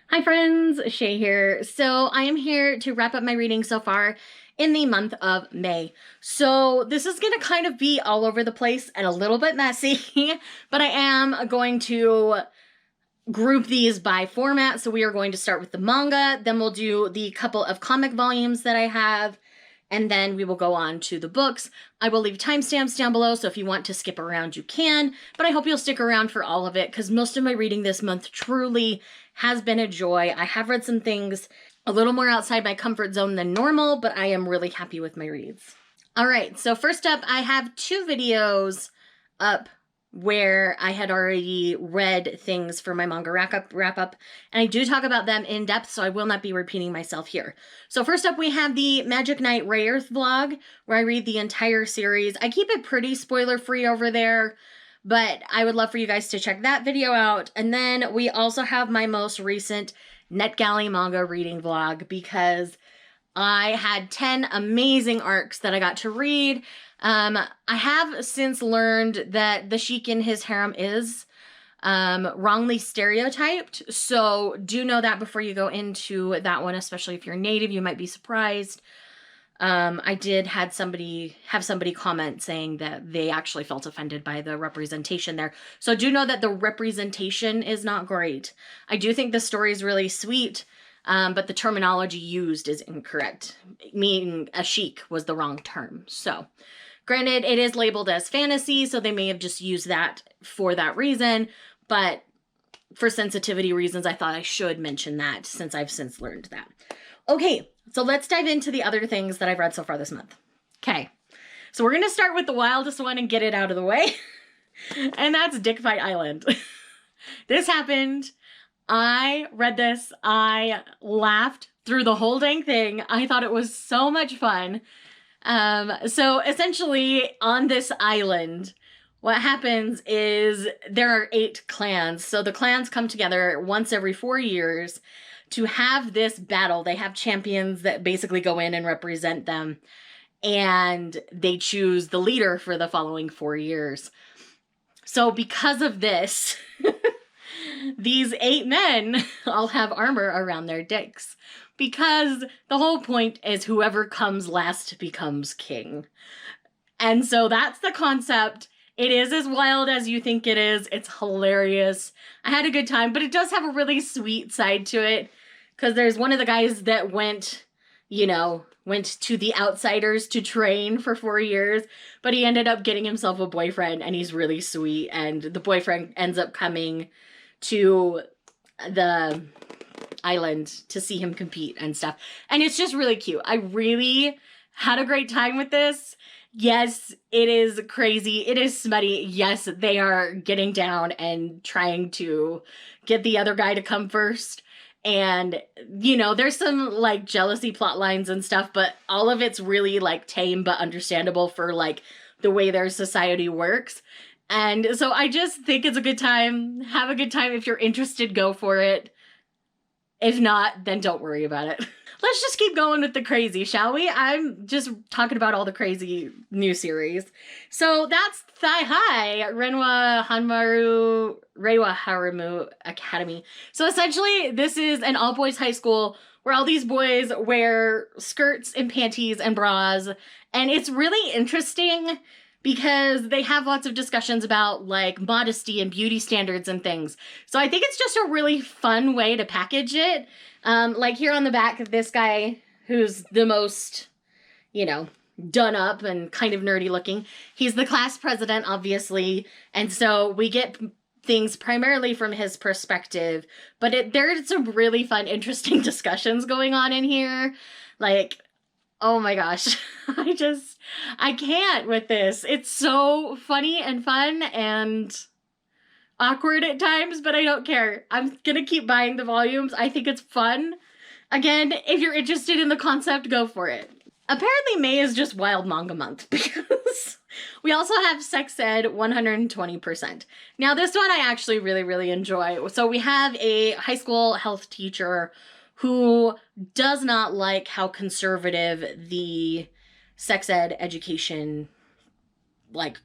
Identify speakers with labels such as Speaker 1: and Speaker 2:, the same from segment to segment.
Speaker 1: Hi friends, Shay here. So I am here to wrap up my reading so far in the month of May. So this is going to kind of be all over the place and a little bit messy, but I am going to group these by format. So we are going to start with the manga, then we'll do the couple of comic volumes that I have, and then we will go on to the books. I will leave timestamps down below, so if you want to skip around, you can, but I hope you'll stick around for all of it, because most of my reading this month truly has been a joy. I have read some things a little more outside my comfort zone than normal, but I am really happy with my reads. All right, so first up, I have 2 videos up where I had already read things for my manga wrap up, and I do talk about them in depth, so I will not be repeating myself here. So first up, we have the Magic Knight Rayearth vlog, where I read the entire series. I keep it pretty spoiler-free over there, but I would love for you guys to check that video out. And then we also have my most recent NetGalley manga reading vlog, because I had 10 amazing arcs that I got to read. I have since learned that the sheik in his harem is wrongly stereotyped, so do know that before you go into that one, especially if you're native, you might be surprised. I did have somebody comment saying that they actually felt offended by the representation there. So do know that the representation is not great. I do think the story is really sweet, but the terminology used is incorrect. Meaning a sheik was the wrong term. So granted, it is labeled as fantasy, so they may have just used that for that reason, but for sensitivity reasons, I thought I should mention that since I've since learned that. Okay, so let's dive into the other things that I've read so far this month. Okay, so we're gonna start with the wildest one and get it out of the way, and that's Dick Fight Island. This happened. I read this. I laughed through the whole dang thing. I thought it was so much fun. So essentially on this island, what happens is there are 8 clans. So the clans come together once every 4 years to have this battle. They have champions that basically go in and represent them, and they choose the leader for the following 4 years. So because of this, these 8 men all have armor around their dicks, because the whole point is whoever comes last becomes king. And so that's the concept. It is as wild as you think it is. It's hilarious. I had a good time, but it does have a really sweet side to it, because there's one of the guys that went to the Outsiders to train for 4 years, but he ended up getting himself a boyfriend, and he's really sweet, and the boyfriend ends up coming to the island to see him compete and stuff. And it's just really cute. I really had a great time with this. Yes, it is crazy. It is smutty. Yes, they are getting down and trying to get the other guy to come first. And, there's some, jealousy plot lines and stuff, but all of it's really, tame but understandable for, the way their society works. And so I just think it's a good time. Have a good time. If you're interested, go for it. If not, then don't worry about it. Let's just keep going with the crazy, shall we? I'm just talking about all the crazy new series. So that's Thigh High, Renwa Hanmaru Reiwa Harumu Academy. So essentially, this is an all-boys high school where all these boys wear skirts and panties and bras. And it's really interesting because they have lots of discussions about modesty and beauty standards and things. So I think it's just a really fun way to package it. Here on the back of this guy, who's the most, done up and kind of nerdy looking. He's the class president, obviously. And so we get things primarily from his perspective, but there's some really fun, interesting discussions going on in here. Oh my gosh, I can't with this. It's so funny and fun and awkward at times, but I don't care. I'm gonna keep buying the volumes. I think it's fun. Again, if you're interested in the concept, go for it. Apparently May is just wild manga month, because we also have Sex Ed 120%. Now this one I actually really, really enjoy. So we have a high school health teacher who does not like how conservative the sex ed education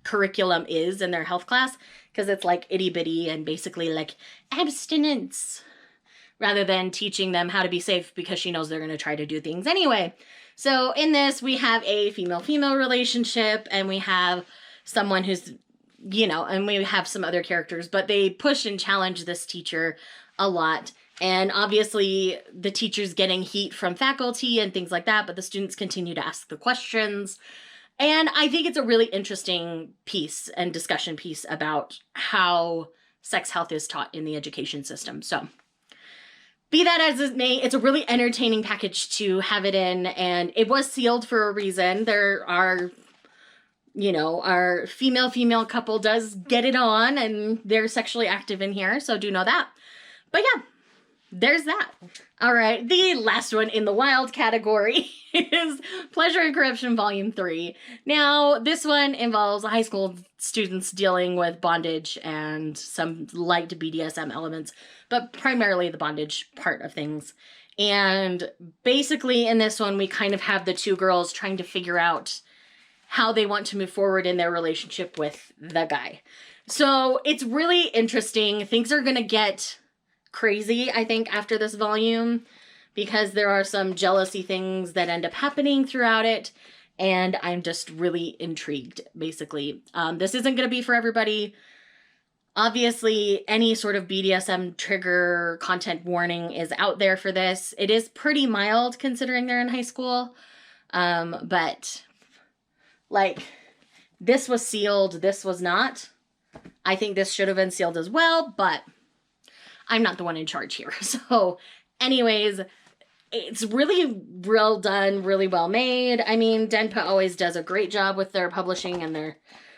Speaker 1: curriculum is in their health class, because it's itty bitty and basically abstinence, rather than teaching them how to be safe because she knows they're going to try to do things anyway. So in this, we have a female-female relationship, and we have someone who's, you know, and we have some other characters, but they push and challenge this teacher a lot. And obviously the teacher's getting heat from faculty and things like that, but the students continue to ask the questions. And I think it's a really interesting piece and discussion piece about how sex health is taught in the education system. So be that as it may, it's a really entertaining package to have it in, and it was sealed for a reason. There are, you know, our female-female couple does get it on, and they're sexually active in here, so do know that. But yeah, there's that. All right, the last one in the wild category is Pleasure and Corruption Volume 3. Now, this one involves high school students dealing with bondage and some light BDSM elements, but primarily the bondage part of things. And basically in this one, we kind of have the two girls trying to figure out how they want to move forward in their relationship with the guy. So it's really interesting. Things are going to get crazy, I think, after this volume, because there are some jealousy things that end up happening throughout it, and I'm just really intrigued, basically. This isn't going to be for everybody. Obviously, any sort of BDSM trigger content warning is out there for this. It is pretty mild considering they're in high school, but like, this was sealed, this was not. I think this should have been sealed as well, but I'm not the one in charge here. So anyways, it's really well done, really well made. I mean, Denpa always does a great job with their publishing and their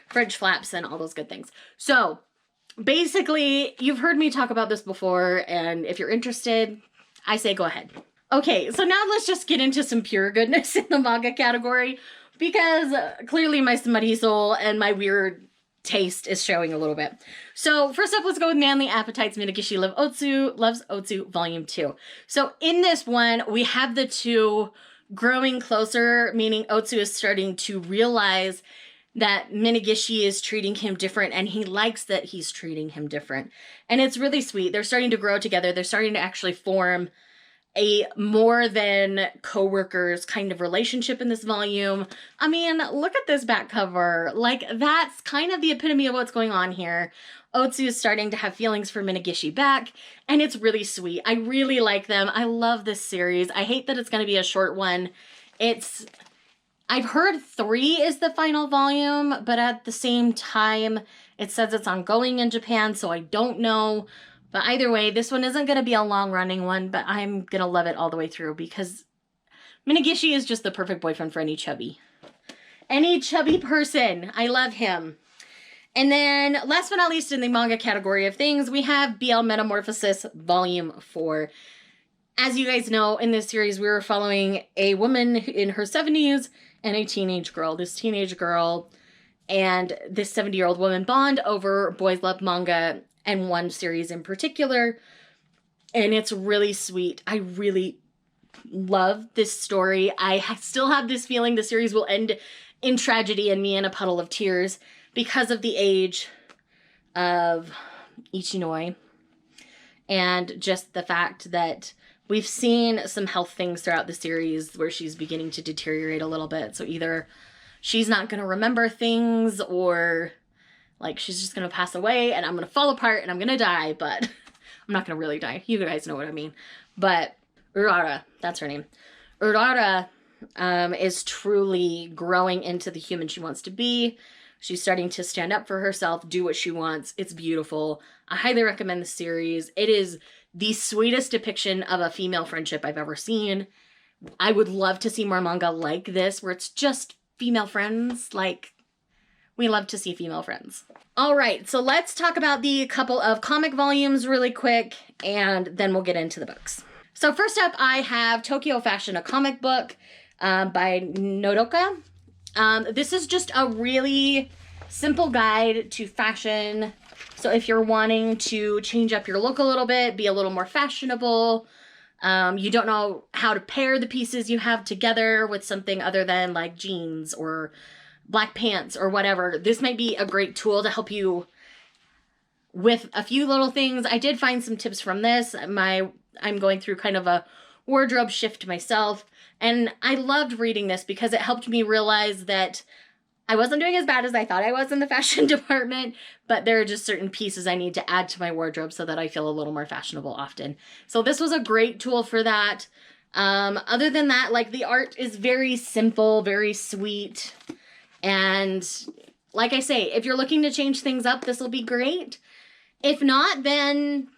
Speaker 1: fridge flaps and all those good things. So basically, you've heard me talk about this before, and if you're interested, I say go ahead. Okay, so now let's just get into some pure goodness in the manga category, because clearly my smutty soul and my weird taste is showing a little bit. So first up, let's go with Manly Appetites Minagishi Loves Otsu Volume 2. So in this one, we have the two growing closer, meaning Otsu is starting to realize that Minagishi is treating him different, and he likes that he's treating him different. And it's really sweet. They're starting to grow together. They're starting to actually form a more than co-workers kind of relationship in this volume. I mean, look at this back cover. Like, that's kind of the epitome of what's going on here. Otsu is starting to have feelings for Minagishi back, and it's really sweet. I really like them. I love this series. I hate that it's going to be a short one. I've heard 3 is the final volume, but at the same time, it says it's ongoing in Japan, so I don't know. But either way, this one isn't going to be a long-running one, but I'm going to love it all the way through because Minagishi is just the perfect boyfriend for any chubby person. I love him. And then, last but not least in the manga category of things, we have BL Metamorphosis Volume 4. As you guys know, in this series, we were following a woman in her 70s and a teenage girl. This teenage girl and this 70-year-old woman bond over boys love manga, and one series in particular, and it's really sweet. I really love this story. I still have this feeling the series will end in tragedy and me in a puddle of tears because of the age of Ichinoi, and just the fact that we've seen some health things throughout the series where she's beginning to deteriorate a little bit. So either she's not going to remember things, or like she's just going to pass away and I'm going to fall apart and I'm going to die, but I'm not going to really die. You guys know what I mean. But Urara, that's her name. Urara is truly growing into the human she wants to be. She's starting to stand up for herself, do what she wants. It's beautiful. I highly recommend the series. It is the sweetest depiction of a female friendship I've ever seen. I would love to see more manga like this, where it's just female friends. Like, we love to see female friends. All right, so let's talk about the couple of comic volumes really quick, and then we'll get into the books. So first up, I have Tokyo Fashion, a comic book by Nodoka. This is just a really simple guide to fashion. So if you're wanting to change up your look a little bit, be a little more fashionable, you don't know how to pair the pieces you have together with something other than like jeans or black pants or whatever, this might be a great tool to help you with a few little things. I did find some tips from this. My I'm going through kind of a wardrobe shift myself. And I loved reading this because it helped me realize that I wasn't doing as bad as I thought I was in the fashion department, but there are just certain pieces I need to add to my wardrobe so that I feel a little more fashionable often. So this was a great tool for that. Other than that, like, the art is very simple, very sweet. And like I say, if you're looking to change things up, this will be great. If not, then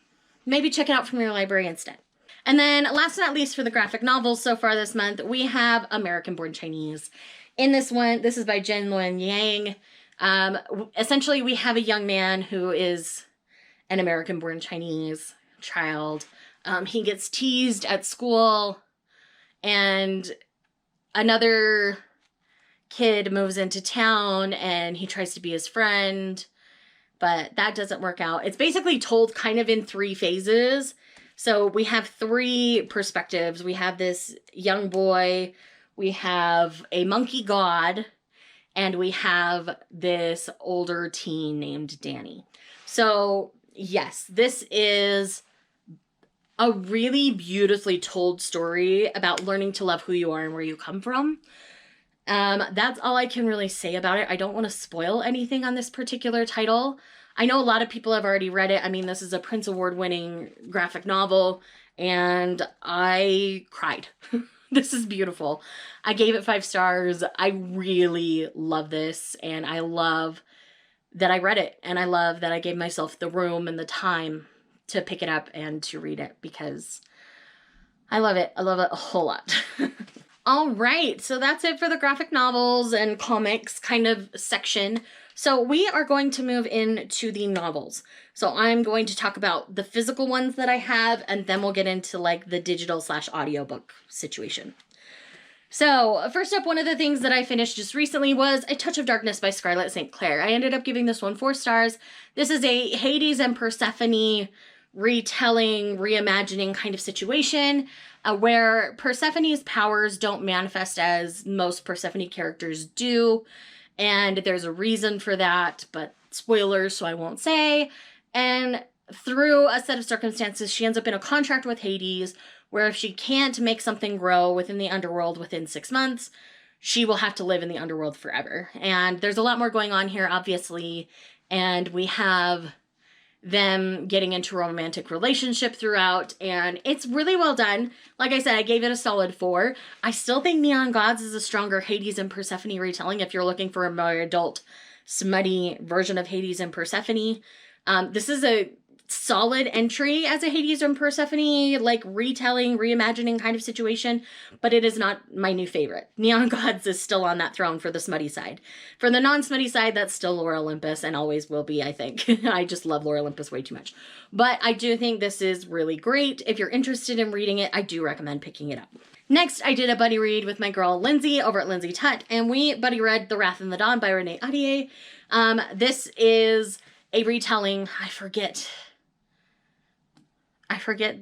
Speaker 1: maybe check it out from your library instead. And then last but not least, for the graphic novels so far this month, we have American Born Chinese. In this one, this is by Jen Luen Yang. Essentially, we have a young man who is an American Born Chinese child. He gets teased at school, and another kid moves into town, and he tries to be his friend, but that doesn't work out. It's basically told kind of in 3 phases. So we have 3 perspectives. We have this young boy, we have a monkey god, and we have this older teen named Danny. So yes, this is a really beautifully told story about learning to love who you are and where you come from. That's all I can really say about it. I don't want to spoil anything on this particular title. I know a lot of people have already read it. I mean, this is a Prince Award-winning graphic novel, and I cried. This is beautiful. I gave it 5 stars. I really love this, and I love that I read it, and I love that I gave myself the room and the time to pick it up and to read it, because I love it. I love it a whole lot. All right, so that's it for the graphic novels and comics kind of section. So we are going to move into the novels. So I'm going to talk about the physical ones that I have, and then we'll get into like the digital / audiobook situation. So first up, one of the things that I finished just recently was A Touch of Darkness by Scarlett St. Clair. I ended up giving this one 4 stars. This is a Hades and Persephone retelling, reimagining kind of situation, where Persephone's powers don't manifest as most Persephone characters do. And there's a reason for that, but spoilers, so I won't say. And through a set of circumstances, she ends up in a contract with Hades, where if she can't make something grow within the underworld within 6 months, she will have to live in the underworld forever. And there's a lot more going on here, obviously. And we have them getting into a romantic relationship throughout, and it's really well done. Like I said, I gave it a solid 4. I still think Neon Gods is a stronger Hades and Persephone retelling if you're looking for a more adult, smutty version of Hades and Persephone. This is a solid entry as a Hades and Persephone, like, retelling, reimagining kind of situation, but it is not my new favorite. Neon Gods is still on that throne for the smutty side. For the non-smutty side, that's still Lore Olympus, and always will be, I think. I just love Lore Olympus way too much. But I do think this is really great. If you're interested in reading it, I do recommend picking it up. Next, I did a buddy read with my girl Lindsay over at Lindsay Tut, and we buddy read The Wrath and the Dawn by Renee Ahdieh. This is a retelling, I forget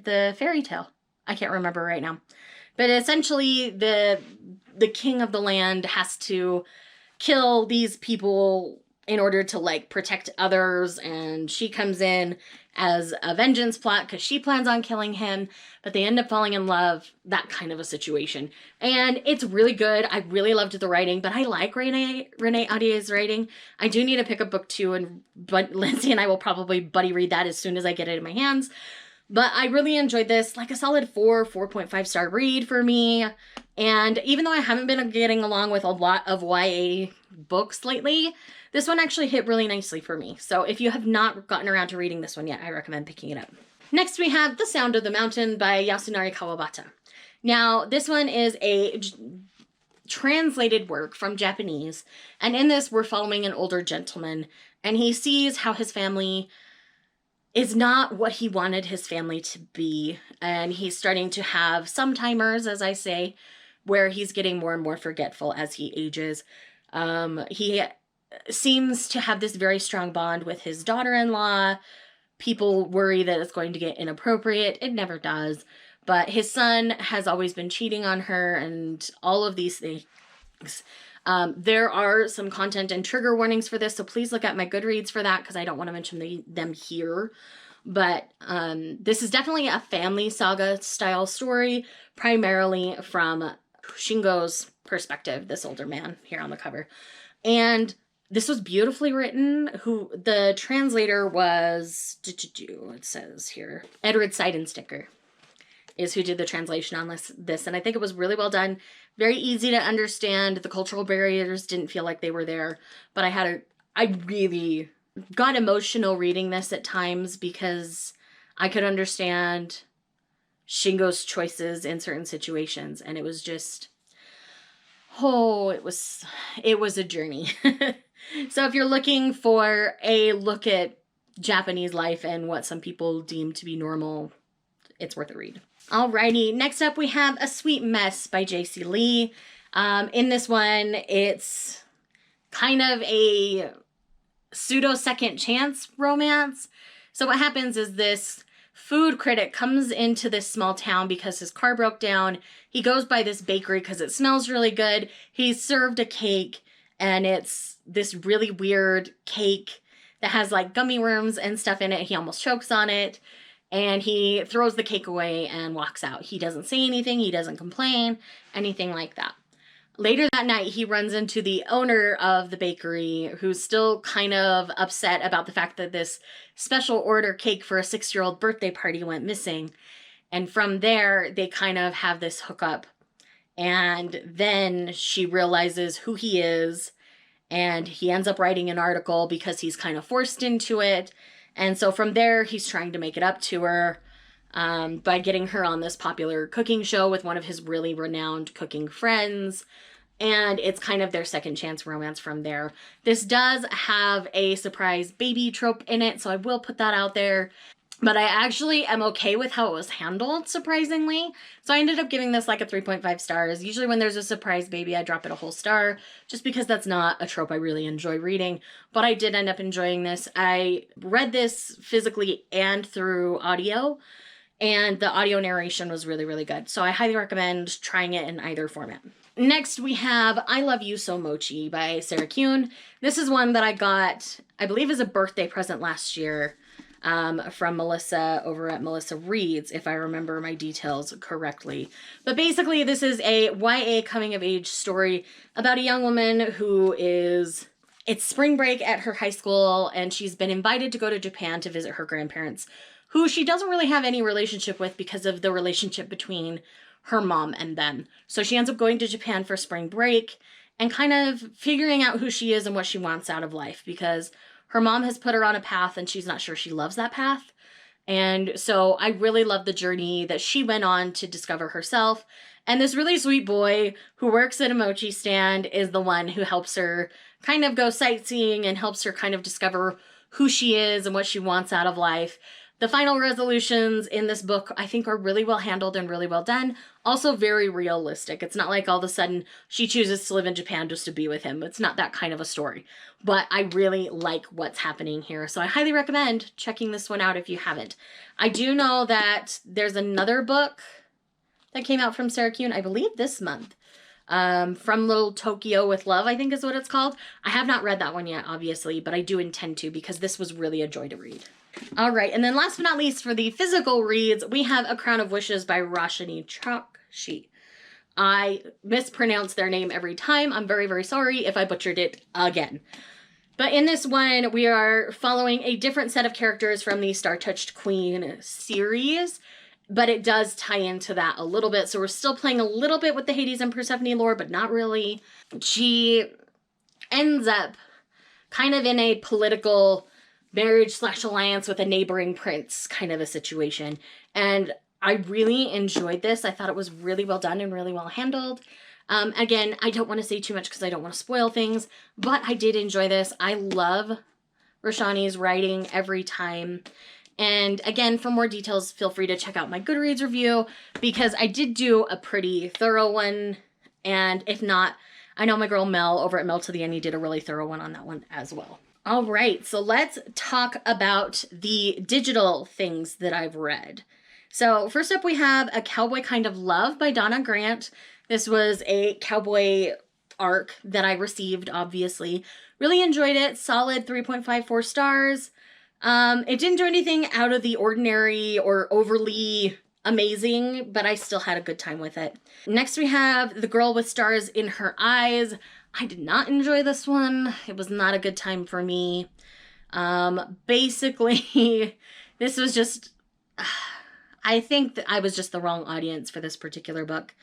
Speaker 1: the fairy tale. I can't remember right now. But essentially, the king of the land has to kill these people in order to, like, protect others, and she comes in as a vengeance plot because she plans on killing him, but they end up falling in love, that kind of a situation. And it's really good. I really loved the writing, but I like Renee Ahdieh's writing. I do need to pick up book 2, but Lindsay and I will probably buddy read that as soon as I get it in my hands. But I really enjoyed this, like a solid 4.5 star read for me. And even though I haven't been getting along with a lot of YA books lately, this one actually hit really nicely for me. So if you have not gotten around to reading this one yet, I recommend picking it up. Next, we have The Sound of the Mountain by Yasunari Kawabata. Now, this one is a translated work from Japanese. And in this, we're following an older gentleman, and he sees how his family is not what he wanted his family to be. And he's starting to have sometimers, as I say, where he's getting more and more forgetful as he ages. He seems to have this very strong bond with his daughter-in-law. People worry that it's going to get inappropriate. It never does. But his son has always been cheating on her and all of these things. There are some content and trigger warnings for this, so please look at my Goodreads for that because I don't want to mention them here. But this is definitely a family saga style story, primarily from Shingo's perspective, this older man here on the cover. And this was beautifully written. Who the translator was, it says here, Edward Seidensticker is who did the translation on this. And I think it was really well done. Very easy to understand. The cultural barriers didn't feel like they were there. But I really got emotional reading this at times because I could understand Shingo's choices in certain situations. And it was just, it was a journey. So if you're looking for a look at Japanese life and what some people deem to be normal, it's worth a read. Alrighty, next up we have A Sweet Mess by J.C. Lee. In this one, it's kind of a pseudo second chance romance. So what happens is this food critic comes into this small town because his car broke down. He goes by this bakery because it smells really good. He's served a cake, and it's this really weird cake that has like gummy worms and stuff in it. He almost chokes on it. And he throws the cake away and walks out. He doesn't say anything. He doesn't complain, anything like that. Later that night, he runs into the owner of the bakery, who's still kind of upset about the fact that this special order cake for a 6-year-old birthday party went missing. And from there, they kind of have this hookup. And then she realizes who he is. And he ends up writing an article because he's kind of forced into it. And so from there, he's trying to make it up to her by getting her on this popular cooking show with one of his really renowned cooking friends. And it's kind of their second chance romance from there. This does have a surprise baby trope in it, so I will put that out there. But I actually am okay with how it was handled, surprisingly. So I ended up giving this like a 3.5 stars. Usually when there's a surprise baby, I drop it a whole star, just because that's not a trope I really enjoy reading. But I did end up enjoying this. I read this physically and through audio, and the audio narration was really, really good. So I highly recommend trying it in either format. Next, we have I Love You So Mochi by Sarah Kuhn. This is one that I got, I believe, as a birthday present last year. From Melissa over at Melissa Reads, if I remember my details correctly. But basically, this is a YA coming-of-age story about a young woman who it's spring break at her high school, and she's been invited to go to Japan to visit her grandparents, who she doesn't really have any relationship with because of the relationship between her mom and them. So she ends up going to Japan for spring break and kind of figuring out who she is and what she wants out of life, because her mom has put her on a path and she's not sure she loves that path. And so I really love the journey that she went on to discover herself. And this really sweet boy who works at a mochi stand is the one who helps her kind of go sightseeing and helps her kind of discover who she is and what she wants out of life. The final resolutions in this book, I think, are really well handled and really well done. Also very realistic. It's not like all of a sudden she chooses to live in Japan just to be with him. It's not that kind of a story. But I really like what's happening here. So I highly recommend checking this one out if you haven't. I do know that there's another book that came out from Sarah Kuhn, I believe this month. From Little Tokyo with Love, I think is what it's called. I have not read that one yet, obviously, but I do intend to because this was really a joy to read. All right, and then last but not least, for the physical reads, we have A Crown of Wishes by Roshani Chokshi. I mispronounce their name every time. I'm very, very sorry if I butchered it again. But in this one, we are following a different set of characters from the Star-Touched Queen series, but it does tie into that a little bit. So we're still playing a little bit with the Hades and Persephone lore, but not really. She ends up kind of in a political marriage/alliance with a neighboring prince kind of a situation. And I really enjoyed this. I thought it was really well done and really well handled. Again, I don't want to say too much because I don't want to spoil things, but I did enjoy this. I love Roshani's writing every time. And again, for more details, feel free to check out my Goodreads review because I did do a pretty thorough one. And if not, I know my girl Mel over at Mel to the End did a really thorough one on that one as well. All right, so let's talk about the digital things that I've read. So first up, we have A Cowboy Kind of Love by Donna Grant. This was a cowboy arc that I received, obviously. Really enjoyed it. Solid 3.54 stars. It didn't do anything out of the ordinary or overly amazing, but I still had a good time with it. Next we have The Girl with Stars in Her Eyes. I did not enjoy this one. It was not a good time for me. Basically, this was just, I think that I was just the wrong audience for this particular book.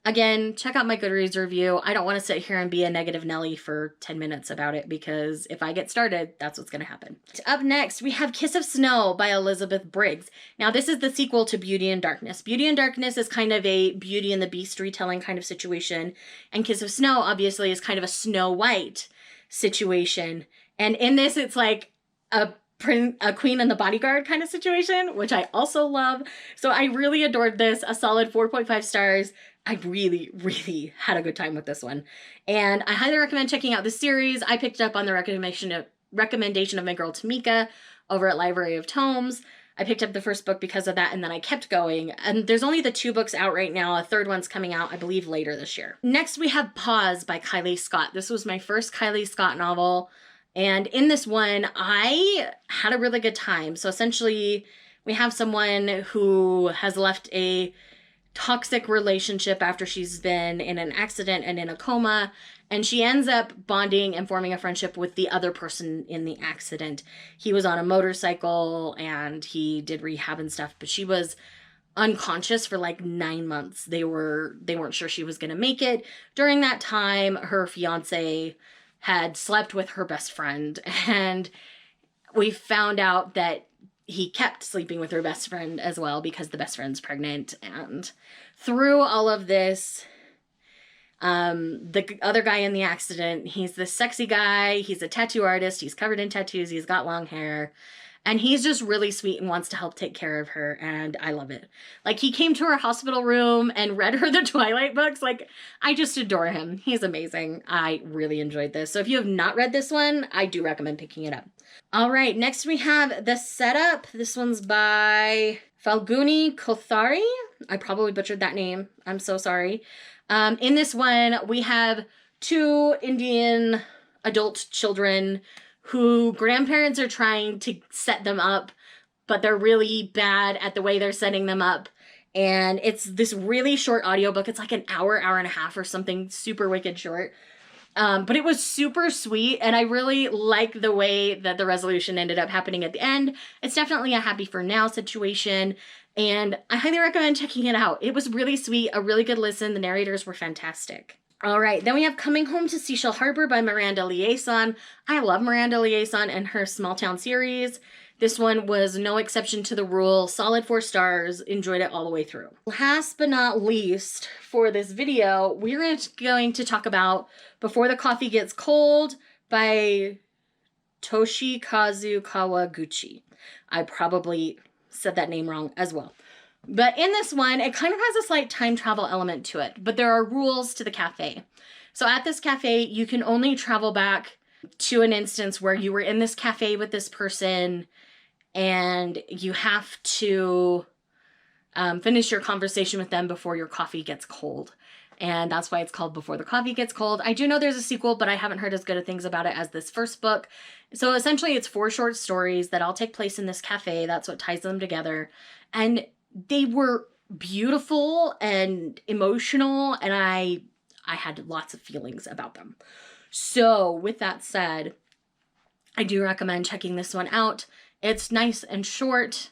Speaker 1: Again, check out my Goodreads review. I don't want to sit here and be a negative Nelly for 10 minutes about it, because if I get started, that's what's going to happen. Up next, we have Kiss of Snow by Elizabeth Briggs. Now, this is the sequel to Beauty and Darkness. Beauty and Darkness is kind of a Beauty and the Beast retelling kind of situation, and Kiss of Snow, obviously, is kind of a Snow White situation. And in this, it's like a Queen and the Bodyguard kind of situation, which I also love. So I really adored this. A solid 4.5 stars. I really, really had a good time with this one. And I highly recommend checking out this series. I picked it up on the recommendation of my girl Tamika over at Library of Tomes. I picked up the first book because of that, and then I kept going. And there's only the 2 books out right now. A third one's coming out, I believe, later this year. Next, we have Pause by Kylie Scott. This was my first Kylie Scott novel. And in this one, I had a really good time. So essentially, we have someone who has left a toxic relationship after she's been in an accident and in a coma, and she ends up bonding and forming a friendship with the other person in the accident. He was on a motorcycle and he did rehab and stuff, but she was unconscious for like 9 months. They weren't sure she was going to make it. During that time, her fiance had slept with her best friend, and we found out that he kept sleeping with her best friend as well because the best friend's pregnant. And through all of this, the other guy in the accident, he's this sexy guy. He's a tattoo artist. He's covered in tattoos. He's got long hair. And he's just really sweet and wants to help take care of her. And I love it. Like, he came to her hospital room and read her the Twilight books. Like, I just adore him. He's amazing. I really enjoyed this. So if you have not read this one, I do recommend picking it up. All right, next we have The Setup. This one's by Falguni Kothari. I probably butchered that name. I'm so sorry. In this one, we have 2 Indian adult children who grandparents are trying to set them up, but they're really bad at the way they're setting them up. And it's this really short audiobook. It's like an hour and a half or something, super wicked short. But it was super sweet, and I really like the way that the resolution ended up happening at the end. It's definitely a happy for now situation, and I highly recommend checking it out. It was really sweet, a really good listen. The narrators were fantastic. All right, then we have Coming Home to Seashell Harbor by Miranda Liaison. I love Miranda Liaison and her Small Town series. This one was no exception to the rule. Solid 4 stars. Enjoyed it all the way through. Last but not least for this video, we're going to talk about Before the Coffee Gets Cold by Toshikazu Kawaguchi. I probably said that name wrong as well. But in this one, it kind of has a slight time travel element to it, but there are rules to the cafe. So at this cafe, you can only travel back to an instance where you were in this cafe with this person, and you have to finish your conversation with them before your coffee gets cold. And that's why it's called Before the Coffee Gets Cold. I do know there's a sequel, but I haven't heard as good of things about it as this first book. So essentially it's 4 short stories that all take place in this cafe. That's what ties them together. And they were beautiful and emotional, and I had lots of feelings about them. So with that said, I do recommend checking this one out. It's nice and short.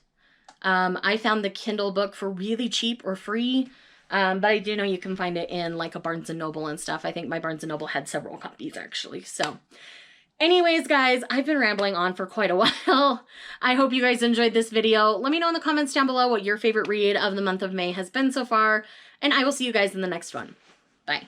Speaker 1: I found the Kindle book for really cheap or free, but I do know you can find it in like a Barnes & Noble and stuff. I think my Barnes & Noble had several copies actually. So anyways, guys, I've been rambling on for quite a while. I hope you guys enjoyed this video. Let me know in the comments down below what your favorite read of the month of May has been so far, and I will see you guys in the next one. Bye.